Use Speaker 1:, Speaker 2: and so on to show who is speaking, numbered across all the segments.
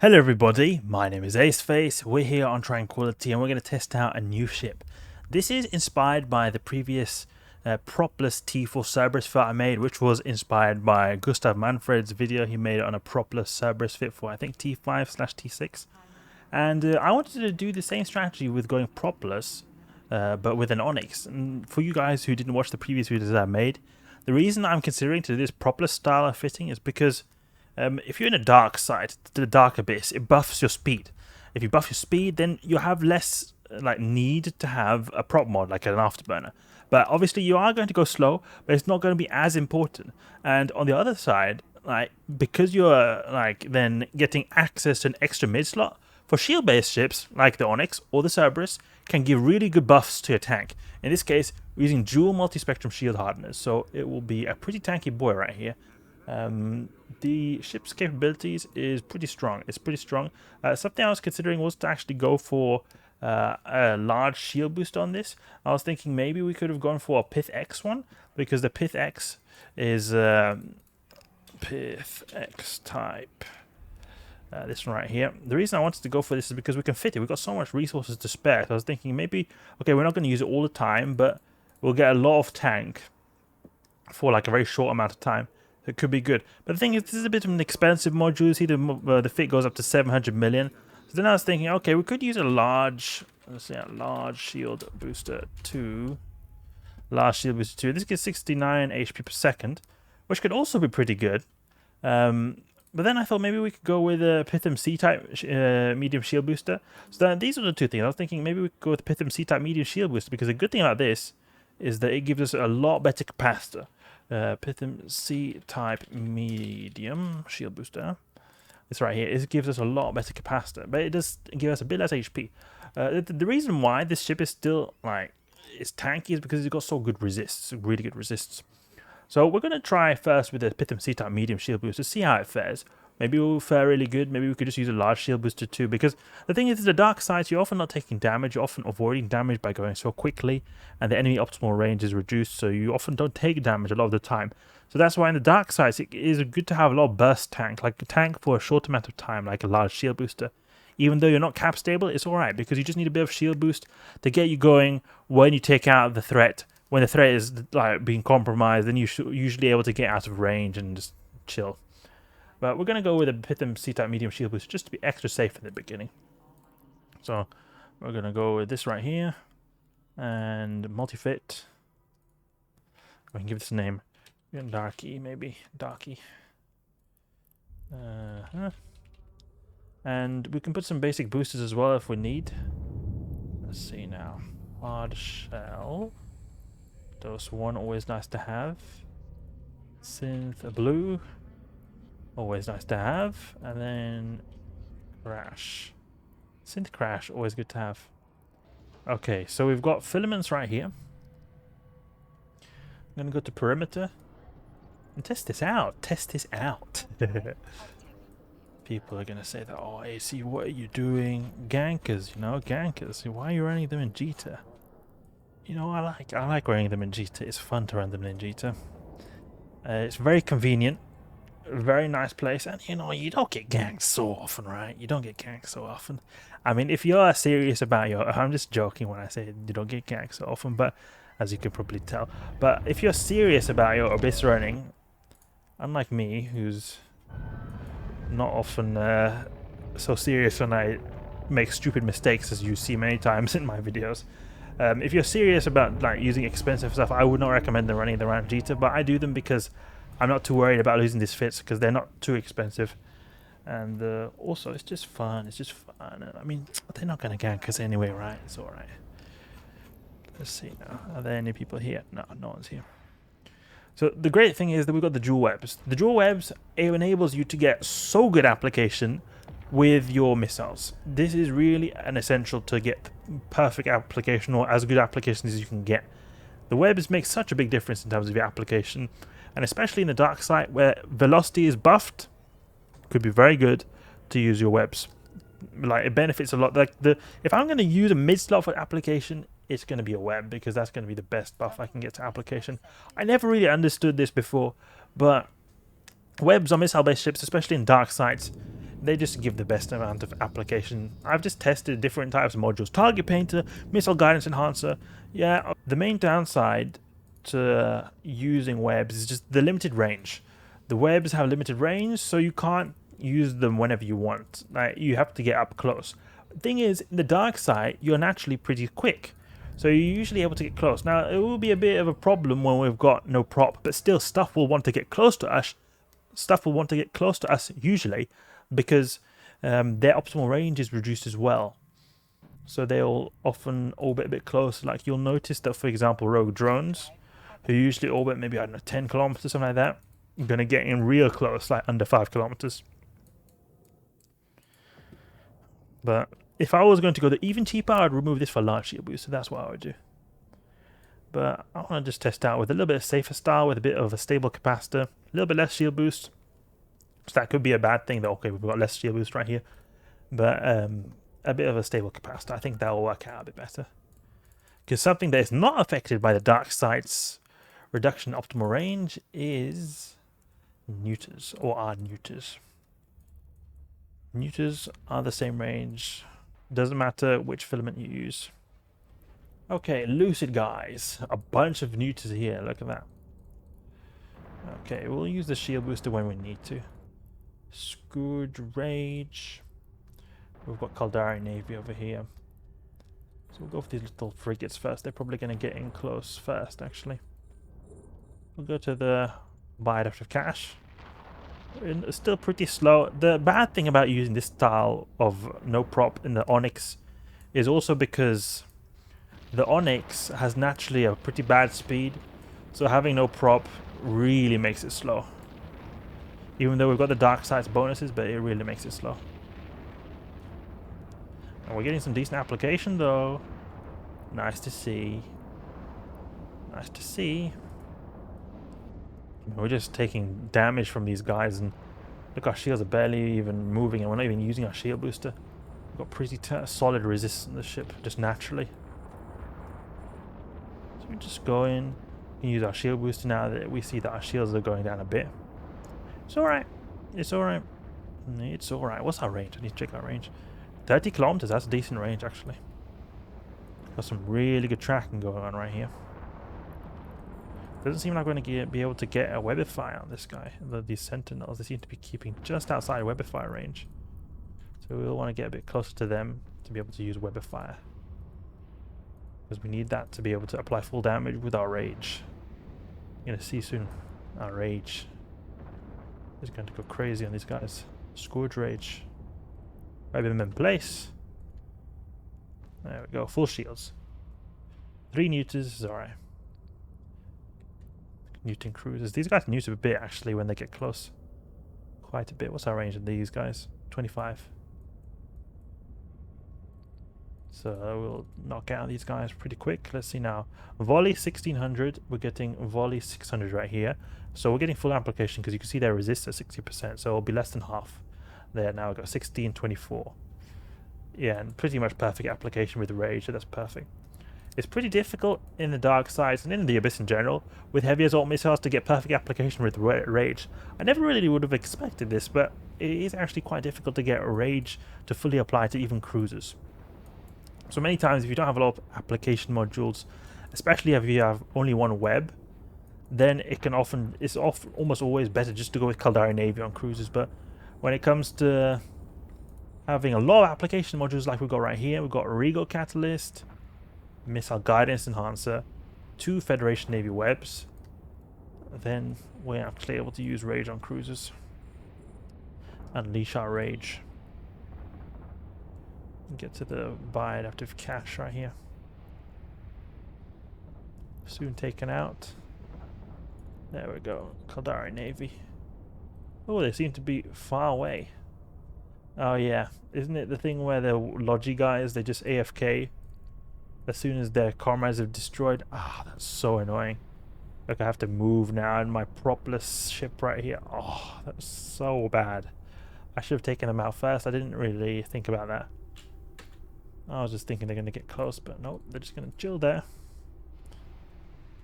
Speaker 1: Hello everybody, my name is Aceface, we're here on Tranquility and we're going to test out a new ship. This is inspired by the previous Propless T4 Cerberus fit I made, which was inspired by Gustav Manfred's video he made on a Propless Cerberus fit for I think T5/T6. And I wanted to do the same strategy with going Propless, but with an Onyx. And for you guys who didn't watch the previous videos I made, the reason I'm considering to do this Propless style of fitting is because if you're in a dark side, the dark abyss, it buffs your speed. If you buff your speed, then you have less need to have a prop mod like an afterburner. But obviously you are going to go slow, but it's not going to be as important. And on the other side, because you're then getting access to an extra mid slot for shield-based ships like the Onyx or the Cerberus, can give really good buffs to your tank. In this case, we're using dual multi-spectrum shield hardeners, so it will be a pretty tanky boy right here. The ship's capabilities is pretty strong. It's pretty strong. Something I was considering was to actually go for a large shield boost on this. I was thinking maybe we could have gone for a Pith X one, because the Pith X is Pith X type. This one right here. The reason I wanted to go for this is because we can fit it. We've got so much resources to spare. So I was thinking maybe, okay, we're not going to use it all the time, but we'll get a lot of tank for like a very short amount of time. It could be good. But the thing is, this is a bit of an expensive module. See, the fit goes up to 700 million. So then I was thinking, okay, we could use a large, let's say a large shield booster 2. Large shield booster 2. This gets 69 HP per second, which could also be pretty good. But then I thought maybe we could go with a Pithum C-type medium shield booster. So then these are the two things. I was thinking maybe we could go with the Pithum C-type medium shield booster, because the good thing about this is that it gives us a lot better capacitor. Pithum C-type medium shield booster. This right here, it gives us a lot better capacitor, but it does give us a bit less HP. The reason why this ship is still is tanky is because it's got so good resists, really good resists. So we're going to try first with the Pithum C-type medium shield booster, see how it fares. Maybe it will fare really good. Maybe we could just use a large shield booster too, because the thing is, the dark sides, you're often not taking damage. You're often avoiding damage by going so quickly, and the enemy optimal range is reduced, so you often don't take damage a lot of the time. So that's why in the dark sides, it is good to have a lot of burst tank, like a tank for a short amount of time, like a large shield booster. Even though you're not cap stable, it's alright, because you just need a bit of shield boost to get you going when you take out the threat. When the threat is being compromised, then you're usually able to get out of range and just chill. But we're going to go with a Pithum C-type medium shield boost just to be extra safe in the beginning. So we're going to go with this right here. And multi-fit. We can give this a name. Darky, maybe. Darky. And we can put some basic boosters as well if we need. Let's see now. Hardshell. Dose 1, always nice to have. Synth blue. Always nice to have. And then Crash. Synth Crash, always good to have. Okay, so we've got filaments right here. I'm going to go to perimeter and test this out. Test this out. People are going to say that, oh, AC, what are you doing? Gankers, you know, gankers. Why are you running them in Jita? You know, I like running them in Jita. It's fun to run them in Jita. It's very convenient. Very nice place, and you know, you don't get ganked so often, right? You don't get ganked so often. I mean, if you're serious about your... I'm just joking when I say you don't get ganked so often, but as you can probably tell. But if you're serious about your abyss running, unlike me, who's not often so serious when I make stupid mistakes, as you see many times in my videos. If you're serious about using expensive stuff, I would not recommend them running around Jita, but I do them because I'm not too worried about losing these fits, because they're not too expensive. And also, it's just fun. It's just fun. I mean, they're not going to gank us anyway, right? It's alright. Let's see now. Are there any people here? No, no one's here. So the great thing is that we've got the dual webs. The dual webs, it enables you to get so good application with your missiles. This is really an essential to get perfect application, or as good applications as you can get. The webs make such a big difference in terms of your application. And especially in the dark side where velocity is buffed, could be very good to use your webs. It benefits a lot. If I'm going to use a mid slot for application, it's going to be a web, because that's going to be the best buff I can get to application. I never really understood this before, but webs on missile-based ships, especially in dark sites, they just give the best amount of application. I've just tested different types of modules. Target Painter, Missile Guidance Enhancer. Yeah, the main downside to using webs is just the limited range. The webs have limited range, so you can't use them whenever you want. Like, you have to get up close. The thing is, in the dark side, you're naturally pretty quick, so you're usually able to get close. Now, it will be a bit of a problem when we've got no prop, but still, stuff will want to get close to us. Stuff will want to get close to us usually, because their optimal range is reduced as well. So they'll often orbit a bit closer. Like, you'll notice that, for example, rogue drones, who usually orbit maybe, I don't know, 10 kilometers, something like that, are going to get in real close, like under 5 kilometers. But if I was going to go the even cheaper, I'd remove this for large shield boost, so that's what I would do. But I want to just test out with a little bit of safer style, with a bit of a stable capacitor, a little bit less shield boost. So that could be a bad thing, though. Okay, we've got less shield boost right here. But a bit of a stable capacitor, I think that will work out a bit better. Because something that is not affected by the dark side's reduction in optimal range is neuters, or are neuters. Neuters are the same range. Doesn't matter which filament you use. Okay, lucid guys. A bunch of neuters here. Look at that. Okay, we'll use the shield booster when we need to. Scourge, Rage. We've got Caldari Navy over here. So we'll go for these little frigates first. They're probably going to get in close first, actually. We'll go to the Bioadaptive Cache. It's still pretty slow. The bad thing about using this style of no prop in the Onyx is also because the Onyx has naturally a pretty bad speed, so having no prop really makes it slow. Even though we've got the dark side's bonuses, but it really makes it slow. And we're getting some decent application though. Nice to see. Nice to see. We're just taking damage from these guys, and look, our shields are barely even moving, and we're not even using our shield booster. We've got pretty solid resistance on the ship, just naturally. So we just go in and use our shield booster now that we see that our shields are going down a bit. It's alright. It's alright. It's alright. What's our range? I need to check our range. 30 kilometers, that's a decent range actually. Got some really good tracking going on right here. Doesn't seem like we're going to be able to get a Webifier on this guy. These Sentinels, they seem to be keeping just outside Webifier range. So we'll want to get a bit closer to them to be able to use Webifier. Because we need that to be able to apply full damage with our Rage. You're going to see soon. Our Rage is going to go crazy on these guys. Scourge Rage. Grab him in place. There we go. Full shields. 3 neuters is alright. Newton cruisers. These guys neuter a bit actually when they get close. Quite a bit. What's our range of these guys? 25. So we'll knock out these guys pretty quick. Let's see now. Volley 1600. We're getting volley 600 right here. So we're getting full application because you can see their resist at 60%. So it'll be less than half. There now we've got 60 and 24. Yeah, and pretty much perfect application with Rage. So that's perfect. It's pretty difficult in the dark sides and in the Abyss in general with heavy assault missiles to get perfect application with Rage. I never really would have expected this, but it is actually quite difficult to get Rage to fully apply to even cruisers. So many times if you don't have a lot of application modules, especially if you have only one web, then it's almost always better just to go with Caldari Navy on cruisers. But when it comes to having a lot of application modules like we've got right here, we've got Rigor Catalyst, Missile Guidance Enhancer, 2 Federation Navy webs, then we're actually able to use Rage on cruisers. Unleash our Rage. Get to the Bioadaptive Cache right here. Soon taken out. There we go. Caldari Navy. Oh, they seem to be far away. Oh yeah, isn't it the thing where the Logi guys, they just AFK as soon as their comrades have destroyed? Ah, that's so annoying. Look, I have to move now in my Propless ship right here. Oh, that's so bad. I should have taken them out first. I didn't really think about that. I was just thinking they're going to get close, but nope, they're just going to chill there.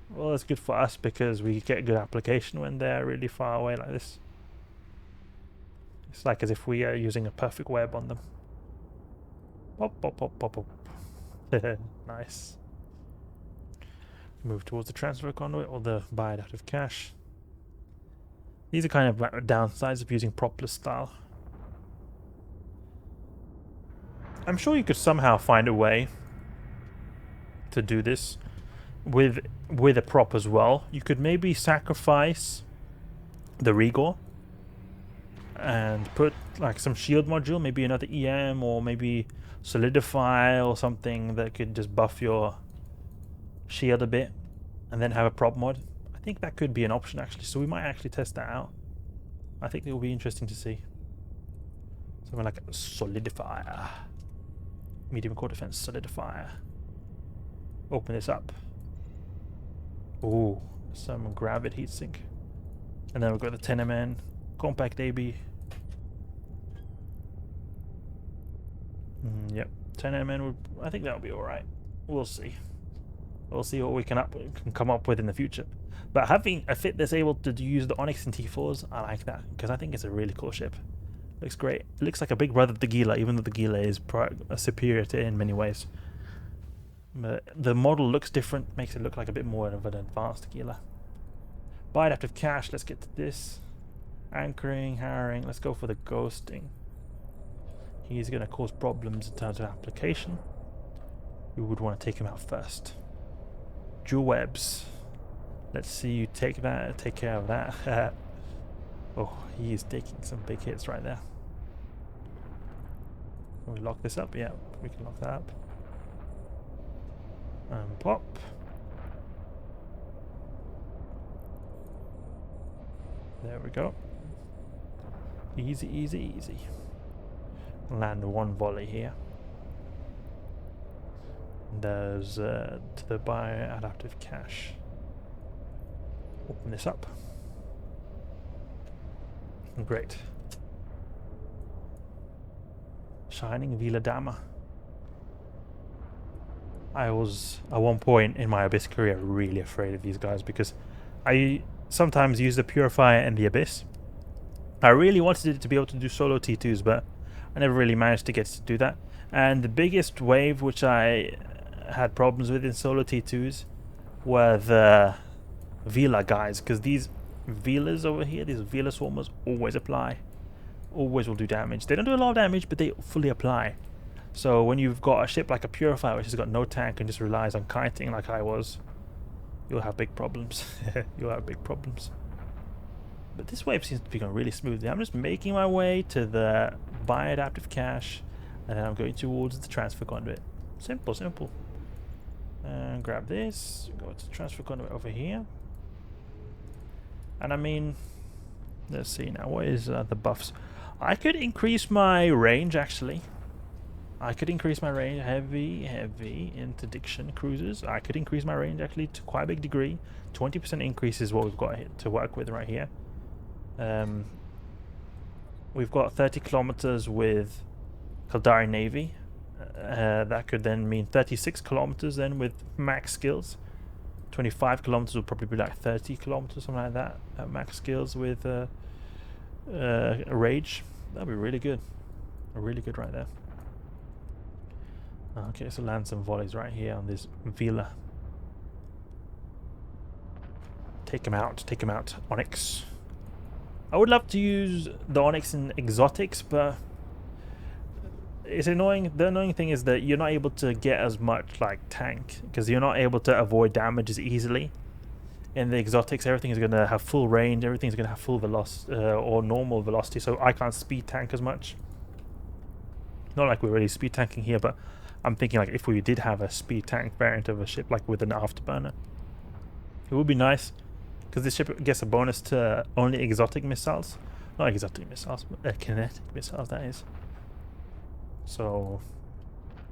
Speaker 1: Well, that's good for us because we get good application when they're really far away like this. It's like as if we are using a perfect web on them. Pop, pop, pop, pop, pop. Nice. Move towards the transfer conduit or the buy it out of cache. These are kind of downsides of using Propless style. I'm sure you could somehow find a way to do this with a prop as well. You could maybe sacrifice the Rigor and put like some shield module, maybe another EM or maybe Solidify or something that could just buff your shield a bit and then have a prop mod. I think that could be an option actually, so we might actually test that out. I think it will be interesting to see. Something like a Solidifier. Medium core defense Solidifier. Open this up. Ooh, some gravity heatsink. And then we've got the 10MN compact AB. Yep, 10MN would, I think that'll be alright. We'll see. We'll see what we can come up with in the future. But having a fit that's able to use the Onyx and T4s, I like that because I think it's a really cool ship. Looks great. It looks like a big brother of the Gila, even though the Gila is superior to it in many ways. But the model looks different, makes it look like a bit more of an advanced Gila. Buy adaptive cache, let's get to this. Anchoring, harrowing, let's go for the ghosting. He's going to cause problems in terms of application. We would want to take him out first. Dual webs. Let's see you take care of that. Oh, he is taking some big hits right there. Can we lock this up? Yeah, we can lock that up. And pop. There we go. Easy, easy, easy. Land one volley here. There's to the buy adaptive cache. Open this up. Great. Shining Vila Dama. I was at one point in my Abyss career really afraid of these guys because I sometimes use the Purifier and the Abyss. I really wanted it to be able to do solo T2s, but I never really managed to get to do that. And the biggest wave which I had problems with in solo T2s were the Vila guys, because these Vilas over here, these Vila swarmers, always apply. Always will do damage. They don't do a lot of damage, but they fully apply. So when you've got a ship like a Purifier which has got no tank and just relies on kiting like I was, you'll have big problems. You'll have big problems. But this wave seems to be going really smoothly. I'm just making my way to the buy adaptive cache, and then I'm going towards the transfer conduit. Simple, simple. And grab this, go to the transfer conduit over here. And I mean, let's see now, what is the buffs? I could increase my range actually. I could increase my range, heavy interdiction cruisers. I could increase my range actually to quite a big degree. 20% increase is what we've got to work with right here. We've got 30 kilometers with Caldari Navy. That could then mean 36 kilometers then with max skills. 25 kilometers would probably be like 30 kilometers, something like that, at max skills with Rage. That'd be really good. Really good right there. Okay, so land some volleys right here on this Vila. Take him out, Onyx. I would love to use the Onyx in exotics, but it's annoying. The annoying thing is that you're not able to get as much like tank, because you're not able to avoid damage as easily. In the exotics, everything is going to have full range, everything's going to have full velocity or normal velocity, so I can't speed tank as much. Not like we're really speed tanking here, but I'm thinking like if we did have a speed tank variant of a ship like with an afterburner, it would be nice, because this ship gets a bonus to only exotic missiles. Not exotic missiles, but kinetic missiles, that is. So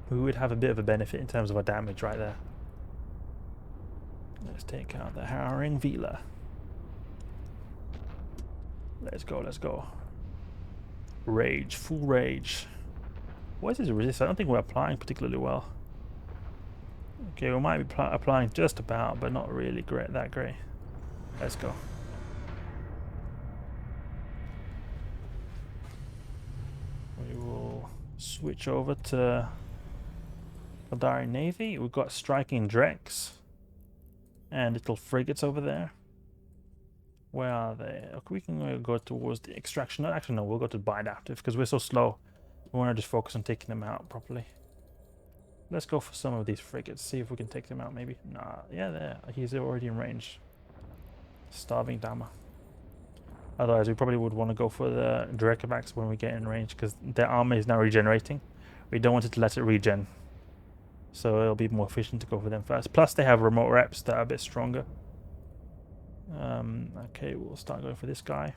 Speaker 1: we would have a bit of a benefit in terms of our damage right there. Let's take out the Harrowing Vila. Let's go, let's go. Rage, full rage. What is this resist? I don't think we're applying particularly well. Okay, we might be applying just about, but not really great. That great. Let's go. Switch over to Caldari Navy. We've got striking Drex and little frigates over there. Where are they? Okay, we can go towards the extraction. No, actually, no, we'll go to bind active because we're so slow. We want to just focus on taking them out properly. Let's go for some of these frigates. See if we can take them out, maybe. Nah, yeah, there. He's already in range. Starving Dama. Otherwise, we probably would want to go for the Drekavax when we get in range because their armor is now regenerating. We don't want it to let it regen. So it'll be more efficient to go for them first. Plus, they have remote reps that are a bit stronger. Okay, we'll start going for this guy.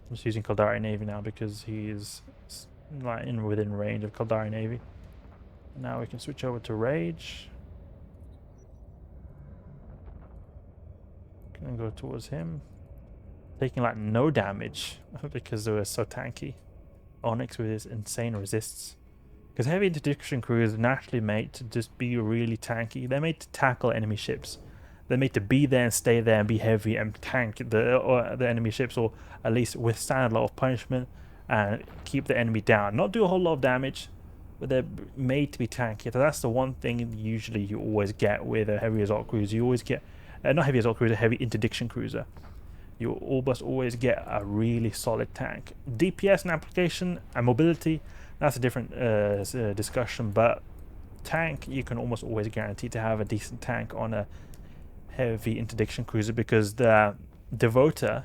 Speaker 1: I'm just using Caldari Navy now because he's like within range of Caldari Navy. Now we can switch over to Rage. Gonna go towards him. Taking like no damage because they were so tanky. Onyx with his insane resists. Because heavy interdiction crews are naturally made to just be really tanky. They're made to tackle enemy ships. They're made to be there and stay there and be heavy and tank the enemy ships, or at least withstand a lot of punishment and keep the enemy down. Not do a whole lot of damage, but they're made to be tanky. So that's the one thing usually you always get with a heavy assault cruiser. You always get, not heavy assault cruiser, heavy interdiction cruiser. You almost always get a really solid tank. DPS and application and mobility, that's a different discussion, but tank, you can almost always guarantee to have a decent tank on a heavy interdiction cruiser because the Devota,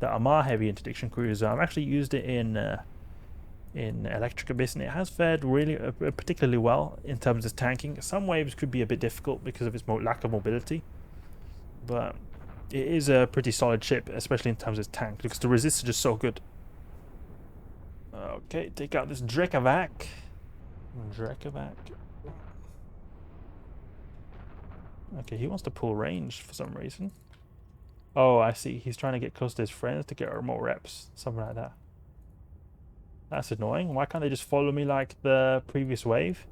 Speaker 1: the Amar heavy interdiction cruiser, I've actually used it in Electric Abyss and it has fared really particularly well in terms of tanking. Some waves could be a bit difficult because of its lack of mobility, but it is a pretty solid ship, especially in terms of its tank, because the resists are just so good. Okay, take out this Drekavac. Okay, he wants to pull range for some reason. Oh, I see. He's trying to get close to his friends to get more reps. Something like that. That's annoying. Why can't they just follow me like the previous wave?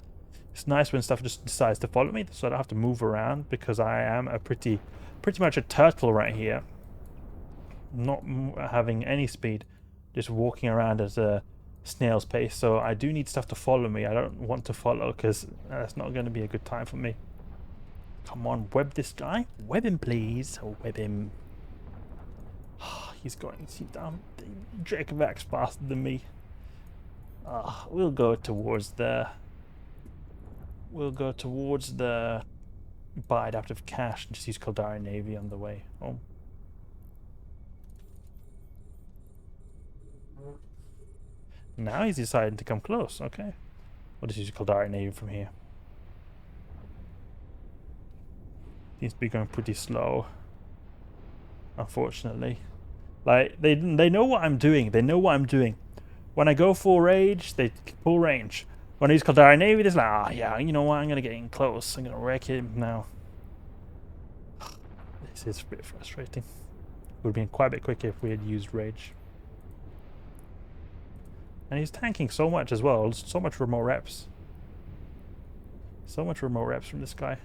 Speaker 1: It's nice when stuff just decides to follow me, so I don't have to move around because I am a pretty much a turtle right here. Not having any speed. Just walking around at a snail's pace. So I do need stuff to follow me. I don't want to follow because that's not going to be a good time for me. Come on, web this guy. Web him, please. Oh, web him. He's going. See, damn, Drekavac's faster than me. We'll go towards the buy adaptive cache and just use Caldari Navy on the way home. Now he's deciding to come close. Okay, we'll just use Caldari Navy from here. Seems to be going pretty slow, unfortunately. Like they know what I'm doing. They know what I'm doing. When I go full rage, they pull range. When I use Caldari Navy, they're like, yeah, you know what? I'm gonna get in close. I'm gonna wreck him now. This is a bit frustrating. It would have been quite a bit quicker if we had used rage. And he's tanking so much as well. So much remote reps. So much remote reps from this guy.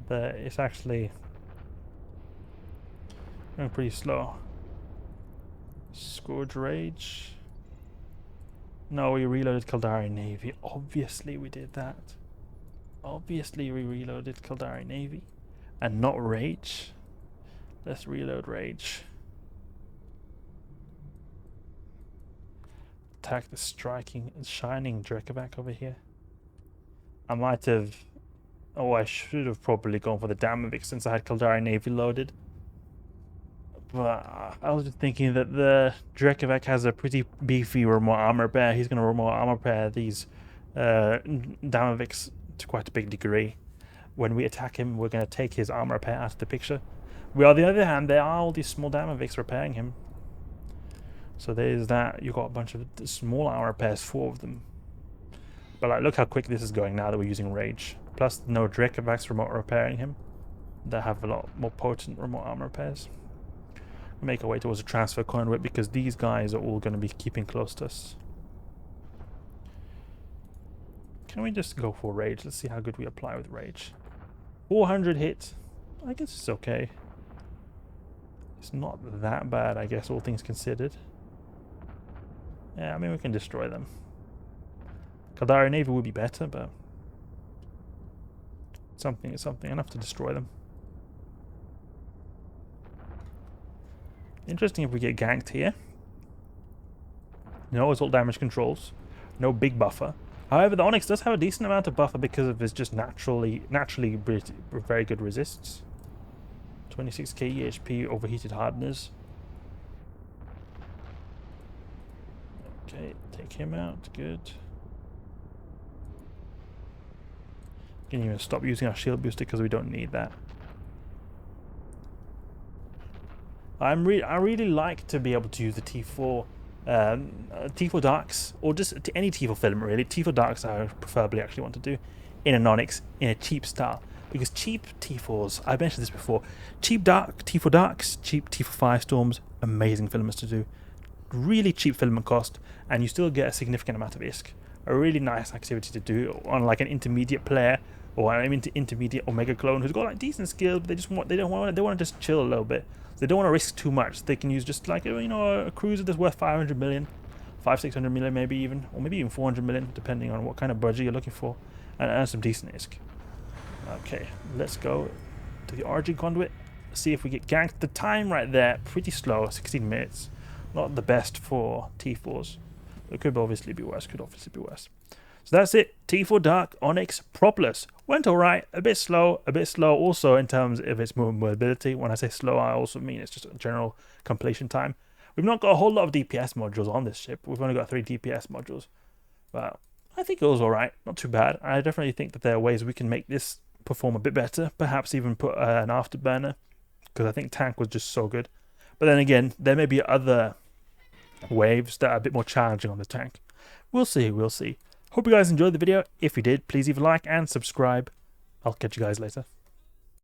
Speaker 1: That it's actually going pretty slow. Scourge rage. No, we reloaded Caldari Navy. Obviously we did that. Obviously we reloaded Caldari Navy. And not rage. Let's reload rage. Attack the striking and shining Drekavac over here. I might have... Oh, I should have probably gone for the Damavik since I had Caldari Navy loaded. But I was just thinking that the Drekavac has a pretty beefy remote armor repair. He's going to remote armor repair these Damaviks to quite a big degree. When we attack him, we're going to take his armor repair out of the picture. Well, on the other hand, there are all these small Damaviks repairing him. So there's that. You've got a bunch of small armor repairs, 4 of them. But like, look how quick this is going now that we're using Rage. Plus, no Drekavacs remote repairing him. They have a lot more potent remote armor repairs. We'll make our way towards a transfer conduit because these guys are all going to be keeping close to us. Can we just go for Rage? Let's see how good we apply with Rage. 400 hit. I guess it's okay. It's not that bad, I guess, all things considered. Yeah, I mean, we can destroy them. Caldari Navy would be better, but something is something. Enough to destroy them. Interesting if we get ganked here. No assault damage controls. No big buffer. However, the Onyx does have a decent amount of buffer because of his just naturally very good resists. 26k HP overheated Hardeners. Okay, take him out. Good. Can even stop using our shield booster because we don't need that. I really like to be able to use the T4 Darks, or just any T4 filament really. T4 Darks I preferably actually want to do in an Onyx in a cheap style, because cheap T4s, I mentioned this before, cheap T4 Darks, cheap T4 Firestorms, amazing filaments to do. Really cheap filament cost, and you still get a significant amount of ISK. A really nice activity to do on like an intermediate player, or an intermediate Omega clone who's got like decent skills, but they want to just chill a little bit. They don't want to risk too much. They can use just like, you know, a cruiser that's worth 500 million, 600 million maybe even, or maybe even 400 million, depending on what kind of budget you're looking for, and earn some decent ISK. Okay, let's go to the RG conduit. See if we get ganked. The time right there, pretty slow, 16 minutes. Not the best for T4s. It could obviously be worse. So that's it. T4 Dark, Onyx, Propless. Went alright. A bit slow also in terms of its mobility. When I say slow, I also mean it's just a general completion time. We've not got a whole lot of DPS modules on this ship. We've only got 3 DPS modules. But I think it was alright. Not too bad. I definitely think that there are ways we can make this perform a bit better. Perhaps even put an afterburner, because I think tank was just so good. But then again, there may be other waves that are a bit more challenging on the tank. We'll see. Hope you guys enjoyed the video. If you did, please leave a like and subscribe. I'll catch you guys later.